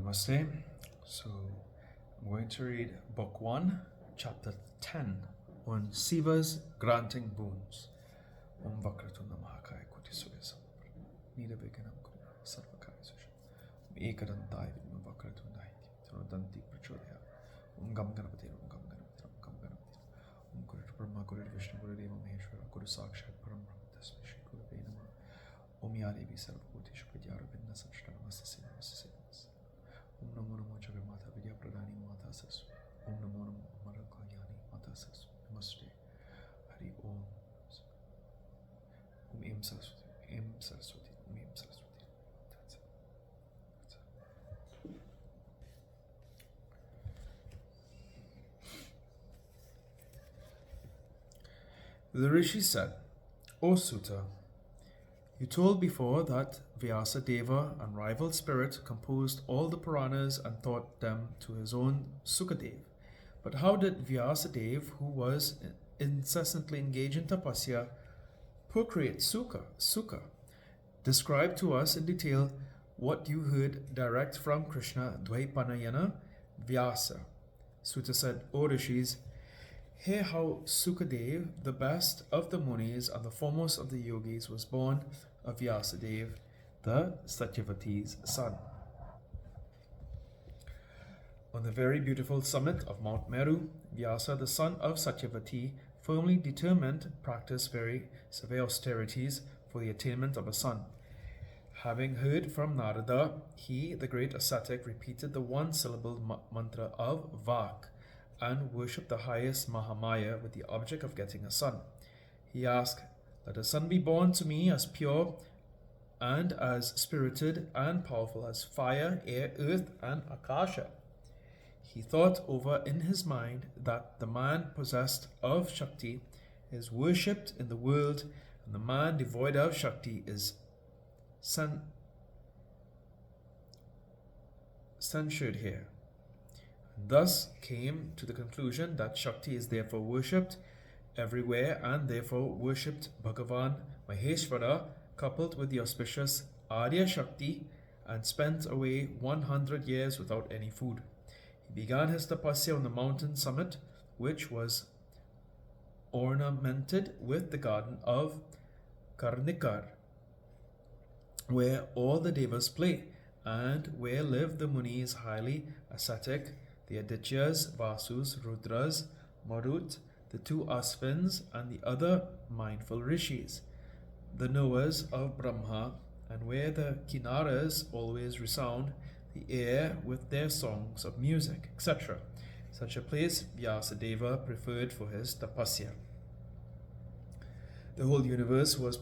Namaste. So I'm going to read Book 1, Chapter 10 on Siva's granting boons. Om Vakratunda Mahakaya Kuti Surya Samapra Niraviganam Kuma Sarvakaya Susha Om Ekadantai Vidma Vakratunda Hiti Tanudanti Prachodaya Om Gam Ganapati Om Gam Ganapati Om Gam Ganapati Om Guru Brahma Guru Vishnu Guru Deva Maheshwara Guru Sakshat Param Brahma Tasmai Shri Guru Namaha Om Ya Devi Sarvabhuti Shukridyara Vinna Samshta Namaste Namaste Om Namo Namo Jagat Mata Vidya Pradani Mata Saraswati Om Namo Namo Amara Kalyani Mata Saraswati Namaste Hari Om Om Em Saraswati Em Saraswati Om Em Saraswati. That's it. The Rishi said, O Sutta, you told before that Vyasa Deva, unrivaled spirit, composed all the Puranas and taught them to his own Sukadev. But how did Vyasa Dev, who was incessantly engaged in tapasya, procreate Sukha? Describe to us in detail what you heard direct from Krishna Dvaipanayana Vyasa. Sutta said, O Rishis, hear how Sukadev, the best of the Munis and the foremost of the yogis, was born of Vyasadeva, the Satyavati's son. On the very beautiful summit of Mount Meru, Vyasa, the son of Satyavati, firmly determined to practice very severe austerities for the attainment of a son. Having heard from Narada, he, the great ascetic, repeated the one-syllable mantra of Vak and worshipped the highest Mahamaya with the object of getting a son. He asked, let a son be born to me as pure and as spirited and powerful as fire, air, earth, and akasha. He thought over in his mind that the man possessed of Shakti is worshipped in the world, and the man devoid of Shakti is censured here. And thus came to the conclusion that Shakti is therefore worshipped everywhere, and therefore worshipped Bhagavan Maheshwara, coupled with the auspicious Arya Shakti, and spent away 100 years without any food. He began his tapasya on the mountain summit, which was ornamented with the garden of Karnikar, where all the devas play, and where live the Munis highly ascetic, the Adityas, Vasus, Rudras, Marut, the two Asvins, and the other mindful rishis, the knowers of Brahma, and where the Kinnaras always resound the air with their songs of music, etc. Such a place Vyasadeva preferred for his tapasya. The whole universe was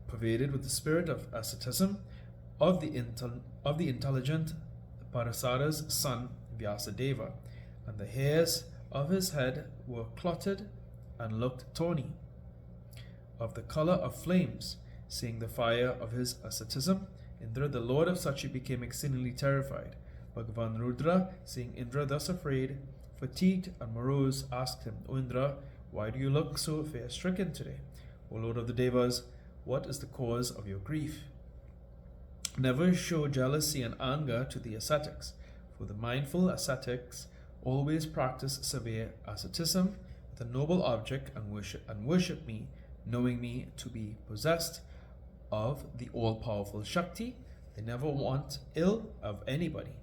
pervaded with the spirit of asceticism of the intelligent Parasara's son Vyasadeva, and the hairs of his head were clotted and looked tawny, of the color of flames. Seeing the fire of his asceticism, Indra, the lord of Sachi, became exceedingly terrified. Bhagavan Rudra, seeing Indra thus afraid, fatigued, and morose, asked him, O Indra, why do you look so fear-stricken today? O Lord of the Devas, what is the cause of your grief? Never show jealousy and anger to the ascetics, for the mindful ascetics always practice severe asceticism with a noble object and worship me, knowing me to be possessed of the all-powerful Shakti. They never want ill of anybody.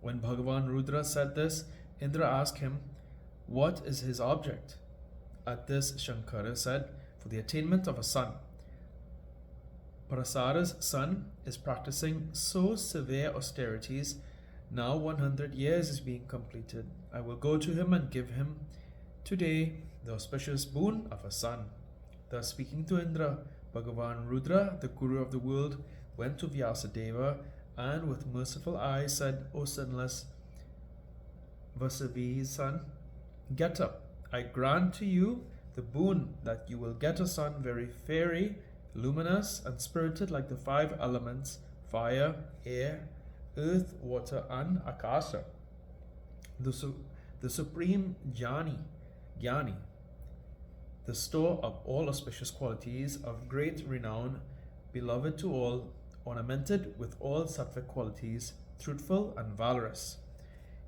When Bhagavan Rudra said this, Indra asked him, what is his object? At this, Shankara said, for the attainment of a son. Parasara's son is practicing so severe austerities. Now 100 years is being completed. I will go to him and give him today the auspicious boon of a son. Thus speaking to Indra, Bhagavan Rudra, the Guru of the world, went to Vyasadeva and with merciful eyes said, O sinless Vasavi's son, get up. I grant to you the boon that you will get a son very fairy, luminous, and spirited like the five elements, fire, air, earth, water, and akasha. The supreme Jnani, the store of all auspicious qualities, of great renown, beloved to all, ornamented with all sattvic qualities, truthful, and valorous.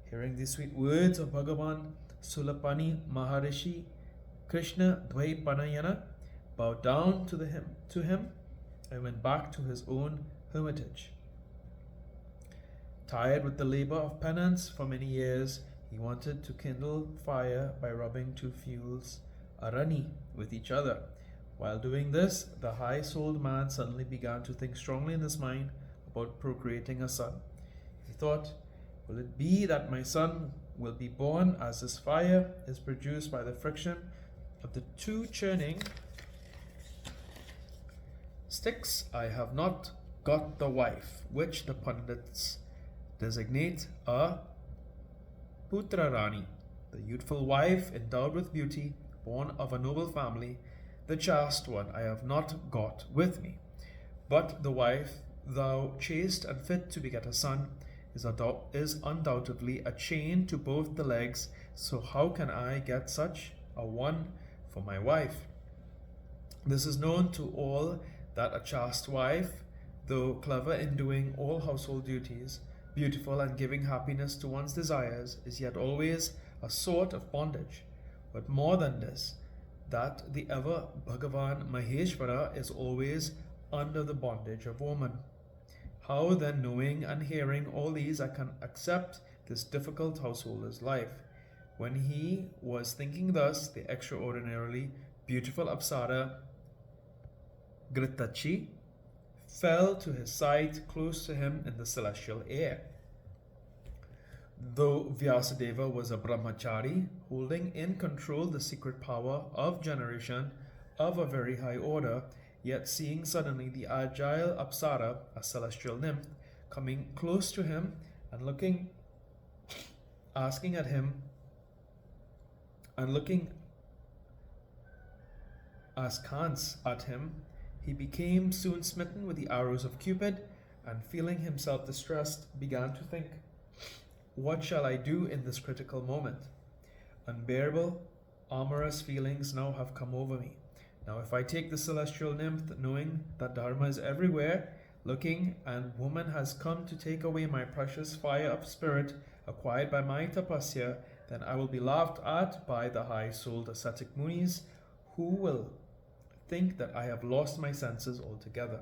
Hearing the sweet words of Bhagavan Sulapani Maharishi, Krishna Dvaipanayana bowed down to him and went back to his own hermitage. Tired with the labor of penance for many years, he wanted to kindle fire by rubbing two fuels, arani, with each other. While doing this, the high-souled man suddenly began to think strongly in his mind about procreating a son. He thought, will it be that my son will be born as this fire is produced by the friction of the two churning sticks? I have not got the wife, which the Pandits designate a Putrarani, the youthful wife endowed with beauty, born of a noble family, the chaste one I have not got with me. But the wife, thou chaste and fit to beget a son, is undoubtedly a chain to both the legs, so how can I get such a one for my wife? This is known to all that a chaste wife, though clever in doing all household duties, beautiful and giving happiness to one's desires, is yet always a sort of bondage. But more than this, that the ever Bhagavan Maheshwara is always under the bondage of woman. How then, knowing and hearing all these, I can accept this difficult householder's life? When he was thinking thus, the extraordinarily beautiful Apsara Gritachi fell to his side close to him in the celestial air. Though Vyasadeva was a brahmachari, holding in control the secret power of generation of a very high order, yet seeing suddenly the agile Apsara, a celestial nymph, coming close to him and asking at him, and looking askance at him, he became soon smitten with the arrows of Cupid, and feeling himself distressed, began to think, what shall I do in this critical moment? Unbearable, amorous feelings now have come over me. Now if I take the celestial nymph, knowing that Dharma is everywhere, looking, and woman has come to take away my precious fire of spirit acquired by my tapasya, then I will be laughed at by the high-souled ascetic munis, who will think that I have lost my senses altogether.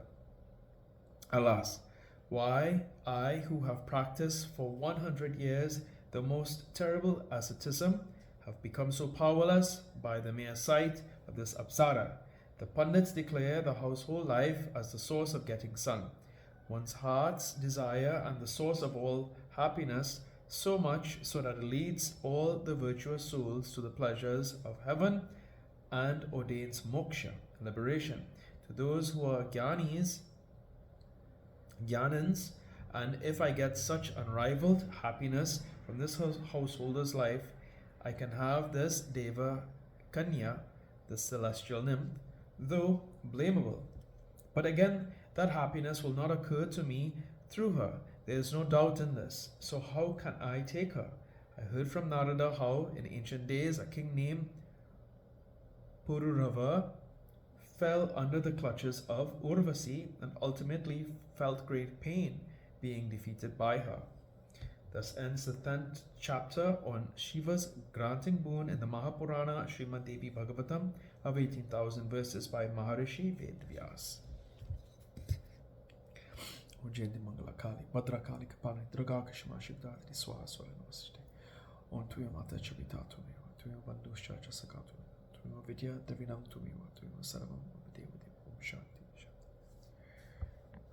Alas, why I, who have practiced for 100 years the most terrible asceticism, have become so powerless by the mere sight of this Apsara. The Pandits declare the household life as the source of getting son, one's heart's desire and the source of all happiness, so much so that it leads all the virtuous souls to the pleasures of heaven and ordains moksha, liberation, to those who are jnanins, and if I get such unrivaled happiness from this householder's life, I can have this Deva Kanya, the celestial nymph, though blamable. But again, that happiness will not occur to me through her. There is no doubt in this. So how can I take her? I heard from Narada how, in ancient days, a king named Pururava fell under the clutches of Urvasi and ultimately felt great pain being defeated by her. Thus ends the 10th chapter on Shiva's granting boon in the Maha Purana Srimad Devi Bhagavatam of 18,000 verses by Maharishi Vedvyas. Ujjayini Mangala Kali, Bhadra Kali Kapali, Durga Kashima Shivdadri Swaha Swara Namaste. On Tuya Mata Chabitatu, Tuya Bandusha Chasakatu, Tuya Vidya Devinam Tumiwa, Tuya Sarvam